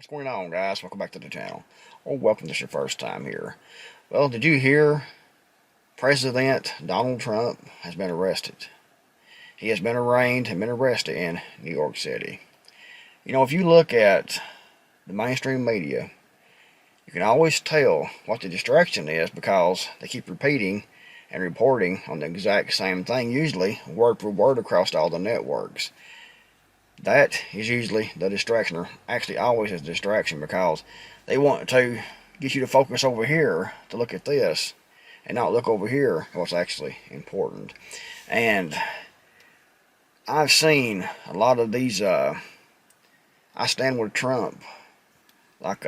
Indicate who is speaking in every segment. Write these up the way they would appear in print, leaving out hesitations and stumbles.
Speaker 1: What's going on, guys? Welcome back to the channel. Or welcome to your first time here. Well, did you hear President Donald Trump has been arrested? He has been arraigned and been arrested in New York City. You know, if you look at the mainstream media, you can always tell what the distraction is because they keep repeating and reporting on the exact same thing, usually word for word across all the networks. That is usually the distraction, or actually always is a distraction, because they want to get you to focus over here to look at this and not look over here at what's actually important. And I've seen a lot of these I stand with Trump, like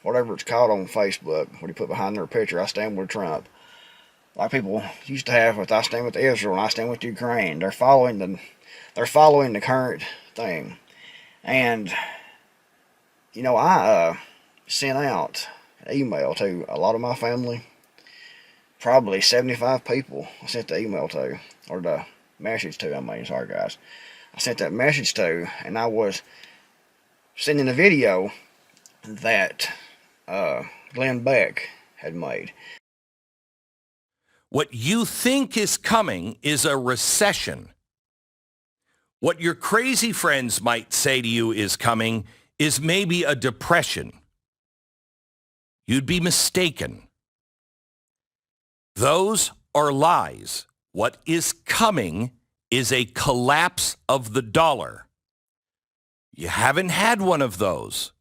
Speaker 1: whatever it's called on Facebook, what he put behind their picture, I stand with Trump. Like people used to have with I stand with Israel and I stand with Ukraine. They're following the current thing. And you know, I sent out an email to a lot of my family, probably 75 people I sent the email to, or the message to, sorry guys. I sent that message to, and I was sending a video that Glenn Beck had made.
Speaker 2: What you think is coming is a recession. What your crazy friends might say to you is coming is maybe a depression. You'd be mistaken. Those are lies. What is coming is a collapse of the dollar. You haven't had one of those.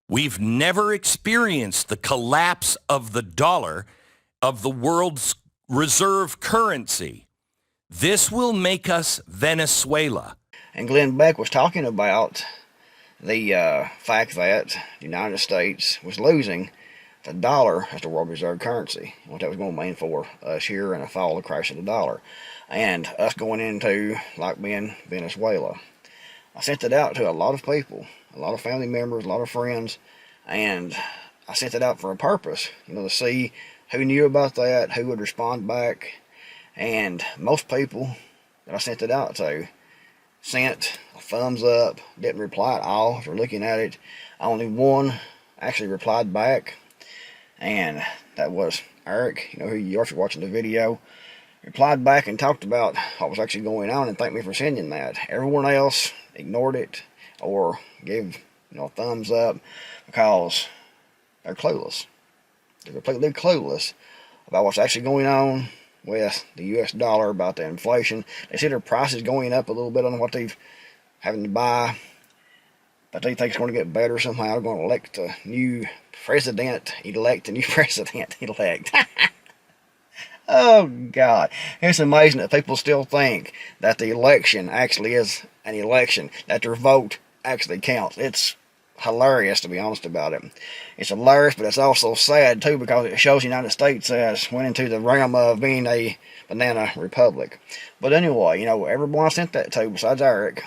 Speaker 2: We've never experienced the collapse of the dollar, of the world's reserve currency. This will make us Venezuela.
Speaker 1: And Glenn Beck was talking about the fact that the United States was losing the dollar as the world reserve currency. What that was going to mean for us here and a fall, the crash of the dollar. And us going into, like being Venezuela. I sent it out to a lot of people, a lot of family members, a lot of friends, and I sent it out for a purpose, you know, to see who knew about that, who would respond back. And most people that I sent it out to sent a thumbs up, didn't reply at all. If you're looking at it, only one actually replied back, and that was Eric, you know who you are if you're watching the video. Replied back and talked about what was actually going on and thanked me for sending that. Everyone else ignored it or gave, you know, a thumbs up because they're clueless. They're completely clueless about what's actually going on with the U.S. dollar, about the inflation. They see their prices going up a little bit on what they've having to buy, but they think it's going to get better somehow. They're going to elect a new president-elect, Oh, God. It's amazing that people still think that the election actually is an election, that their vote actually counts. It's hilarious, to be honest about it. It's hilarious, but it's also sad, too, because it shows the United States has went into the realm of being a banana republic. But anyway, you know, everyone I sent that to, besides Eric,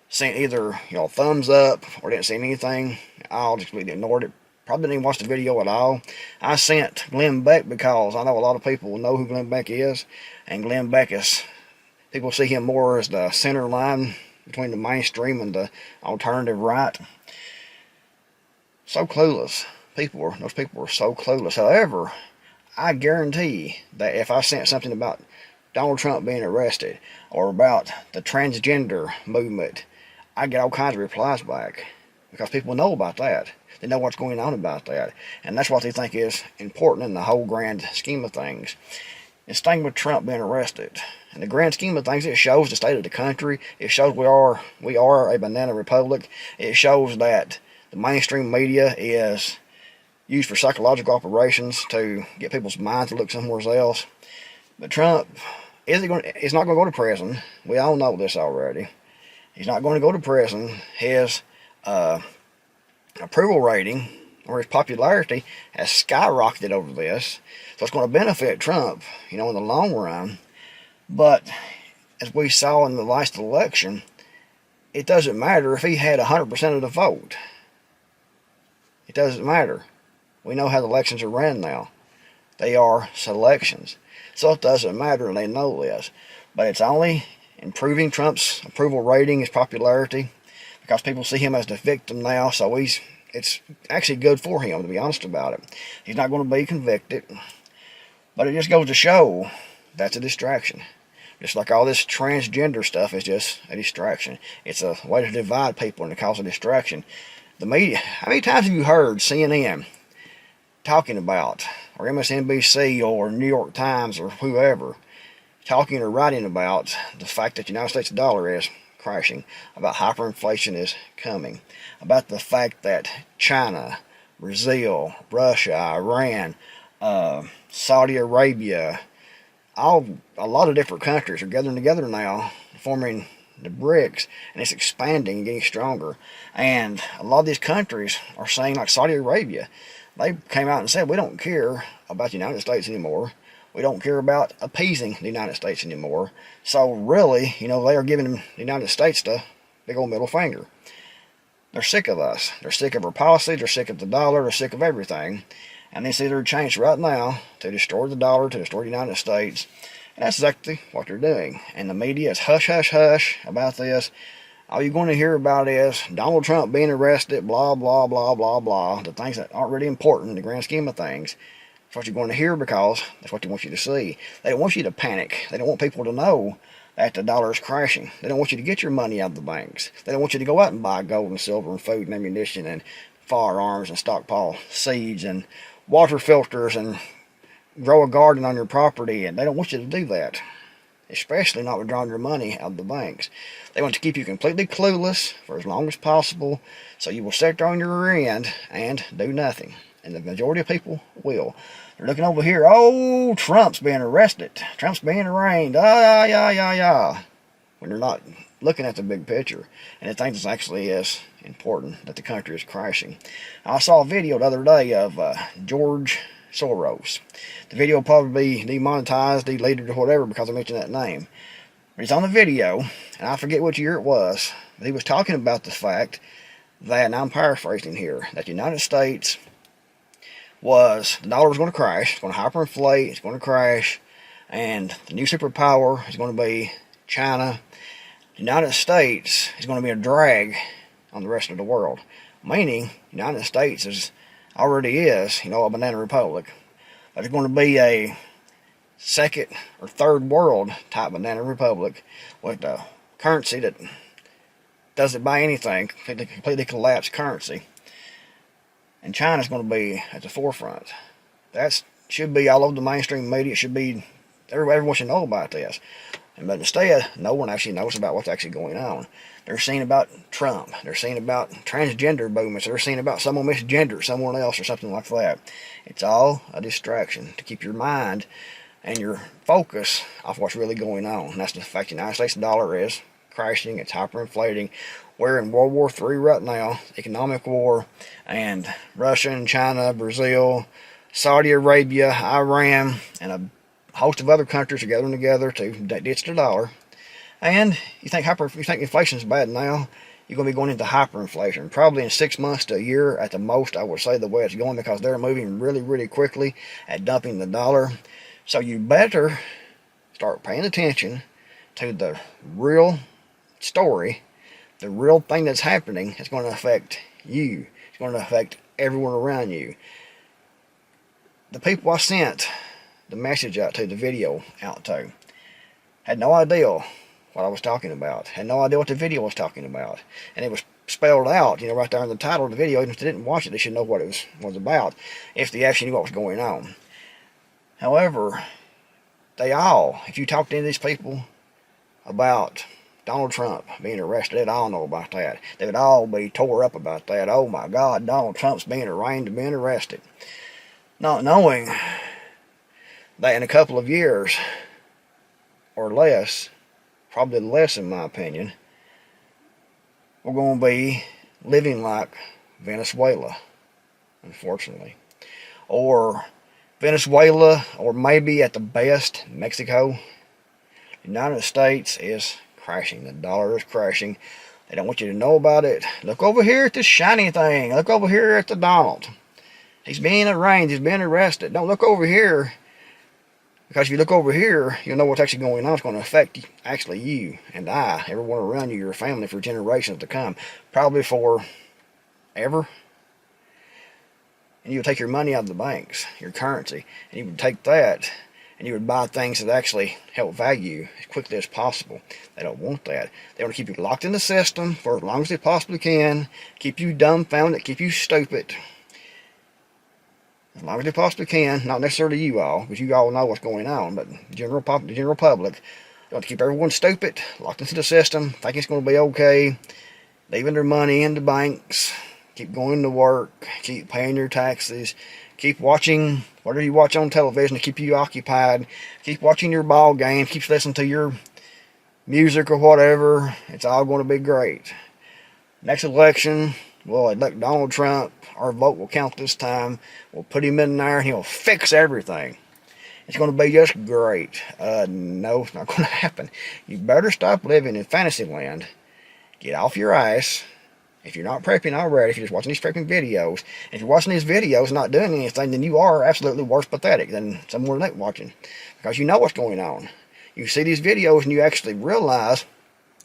Speaker 1: sent either, you know, thumbs up or didn't see anything. I'll just completely ignored it. Probably didn't even watch the video at all. I sent Glenn Beck because I know a lot of people know who Glenn Beck is, and Glenn Beck is, people see him more as the center line between the mainstream and the alternative right. So clueless. Those people were so clueless. However, I guarantee that if I sent something about Donald Trump being arrested or about the transgender movement, I'd get all kinds of replies back because people know about that. They know what's going on about that. And that's what they think is important in the whole grand scheme of things. This thing with Trump being arrested, in the grand scheme of things, it shows the state of the country. It shows we are a banana republic. It shows that the mainstream media is used for psychological operations to get people's minds to look somewhere else. But Trump, he's not going to go to prison. We all know this already. He's not going to go to prison. His approval rating or his popularity has skyrocketed over this. So it's going to benefit Trump, you know, in the long run. But as we saw in the last election, it doesn't matter if he had 100% of the vote. It doesn't matter. We know how the elections are ran now. They are selections. So it doesn't matter, and they know this. But it's only improving Trump's approval rating, his popularity, because people see him as the victim now, so he's it's actually good for him, to be honest about it. He's not going to be convicted, but it just goes to show that's a distraction. Just like all this transgender stuff is just a distraction. It's a way to divide people and to cause a distraction. The media, how many times have you heard CNN talking about, or MSNBC or New York Times or whoever, talking or writing about the fact that the United States dollar is crashing, about hyperinflation is coming, about the fact that China, Brazil, Russia, Iran, Saudi Arabia, a lot of different countries are gathering together now, forming the BRICS, and it's expanding and getting stronger. And a lot of these countries are saying, like Saudi Arabia, they came out and said, we don't care about the United States anymore. We don't care about appeasing the United States anymore. So really, they are giving the United States the big old middle finger. They're sick of us. They're sick of our policies. They're sick of the dollar. They're sick of everything. And they see their chance right now to destroy the dollar, to destroy the United States. And that's exactly what they're doing. And the media is hush, hush, hush about this. All you're going to hear about is Donald Trump being arrested, blah, blah, blah, blah, blah. The things that aren't really important in the grand scheme of things. That's what you're going to hear because that's what they want you to see. They don't want you to panic. They don't want people to know that the dollar is crashing. They don't want you to get your money out of the banks. They don't want you to go out and buy gold and silver and food and ammunition and firearms and stockpile seeds and water filters and grow a garden on your property. And they don't want you to do that, especially not withdrawing your money out of the banks. They want to keep you completely clueless for as long as possible, so you will sit there on your rear end and do nothing. And the majority of people will. They're looking over here, oh, Trump's being arrested. Trump's being arraigned. When they're not looking at the big picture. And they think it's actually is important that the country is crashing. I saw a video the other day of George Soros. The video will probably be demonetized, deleted, or whatever because I mentioned that name. But he's on the video, and I forget which year it was, but he was talking about the fact that, and I'm paraphrasing here, that the United States the dollar was going to crash, it's going to hyperinflate, it's going to crash, and the new superpower is going to be China. The United States is going to be a drag on the rest of the world, meaning the United States already is, a banana republic, but it's going to be a second or third world type banana republic with a currency that doesn't buy anything, completely collapsed currency. And China's going to be at the forefront. That should be all over the mainstream media. It should be, everyone should know about this. But instead, no one actually knows about what's actually going on. They're seeing about Trump. They're seeing about transgender movements. They're seeing about someone misgendered someone else or something like that. It's all a distraction to keep your mind and your focus off what's really going on. And that's the fact the United States dollar is crashing. It's hyperinflating. We're in World War III right now, economic war, and Russia and China, Brazil, Saudi Arabia, Iran, and a host of other countries are gathering together to ditch the dollar. And you think inflation is bad now, you're going to be going into hyperinflation. Probably in 6 months to a year at the most, I would say, the way it's going, because they're moving really, really quickly at dumping the dollar. So you better start paying attention to the real story. The real thing that's happening is going to affect you. It's going to affect everyone around you. The people I sent the message out to, the video out to, had no idea what I was talking about. Had no idea what the video was talking about. And it was spelled out, right there in the title of the video. Even if they didn't watch it, they should know what it was about, if they actually knew what was going on. However, if you talk to any of these people about Donald Trump being arrested, they'd all know about that. They would all be tore up about that. Oh my God, Donald Trump's being arraigned and being arrested. Not knowing that in a couple of years, or less, probably less in my opinion, we're going to be living like Venezuela, unfortunately. Or Venezuela, or maybe at the best, Mexico. The United States is crashing. The dollar is crashing. They don't want you to know about it. Look over here at this shiny thing. Look over here at the Donald. He's being arraigned. He's being arrested. Don't look over here. Because if you look over here, you'll know what's actually going on. It's going to affect actually you and I, everyone around you, your family, for generations to come. Probably for ever. and you would take your money out of the banks, your currency, and you would take that and you would buy things that actually help value as quickly as possible. They don't want that. They want to keep you locked in the system for as long as they possibly can, keep you dumbfounded, keep you stupid, as long as they possibly can. Not necessarily you all, because you all know what's going on, but the general public, they want to keep everyone stupid, locked into the system, thinking it's going to be okay, leaving their money in the banks, keep going to work, keep paying your taxes, keep watching whatever you watch on television to keep you occupied, keep watching your ball game, keep listening to your music or whatever. It's all going to be great. Next election, we'll elect Donald Trump. Our vote will count this time. We'll put him in there and he'll fix everything. It's going to be just great. No, it's not going to happen. You better stop living in fantasy land. Get off your ass. If you're not prepping already, if you're just watching these prepping videos, if you're watching these videos and not doing anything, then you are absolutely worse pathetic than someone not watching. Because you know what's going on. You see these videos and you actually realize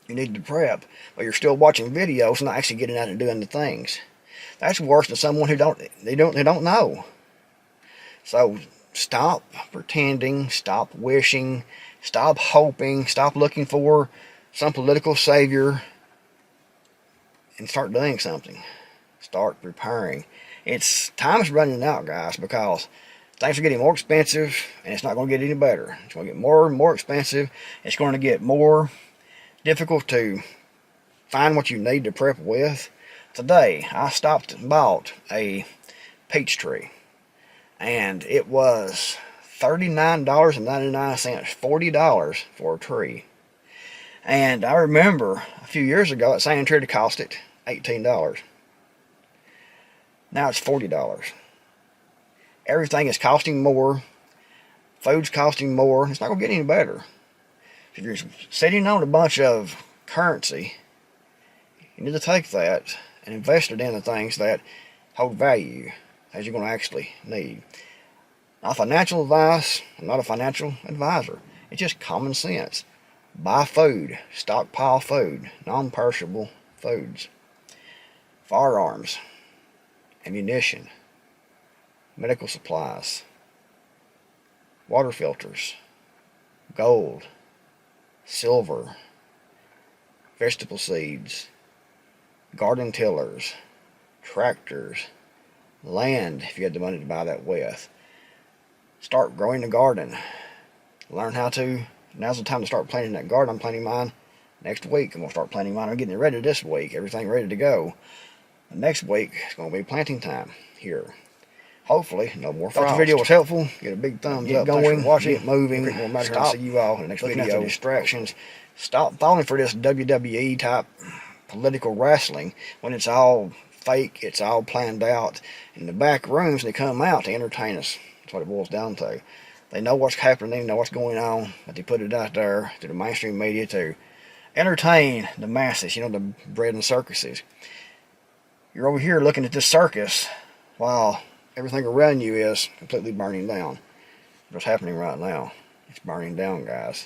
Speaker 1: you need to prep, but you're still watching videos and not actually getting out and doing the things. That's worse than someone who don't know. So stop pretending, stop wishing, stop hoping, stop looking for some political savior, and start doing something. Start preparing. Time is running out, guys, because things are getting more expensive, and it's not going to get any better. It's going to get more and more expensive. It's going to get more difficult to find what you need to prep with. Today, I stopped and bought a peach tree, and it was $39.99, $40 for a tree. And I remember a few years ago at San Antonio it cost it $18. Now it's $40. Everything is costing more. Food's costing more. It's not going to get any better. If you're sitting on a bunch of currency, you need to take that and invest it into things that hold value, as you're going to actually need. Not financial advice. I'm not a financial advisor. It's just common sense. Buy food, stockpile food, non-perishable foods, firearms, ammunition, medical supplies, water filters, gold, silver, vegetable seeds, garden tillers, tractors, land if you had the money to buy that with. Start growing a garden. Learn how to. Now's the time to start planting that garden. I'm planting mine next week. I'm going to start planting mine. I'm getting it ready this week. Everything ready to go. And next week, it's going to be planting time here. Hopefully, no more frost. If the video was helpful, get a big thumbs up. Going, thanks for watching, get moving. Stop. See you all in the next video. At the distractions. Stop falling for this WWE type political wrestling when it's all fake, it's all planned out. In the back rooms, they come out to entertain us. That's what it boils down to. They know what's happening, they know what's going on, but they put it out there to the mainstream media to entertain the masses, the bread and circuses. You're over here looking at this circus while everything around you is completely burning down. What's happening right now? It's burning down, guys.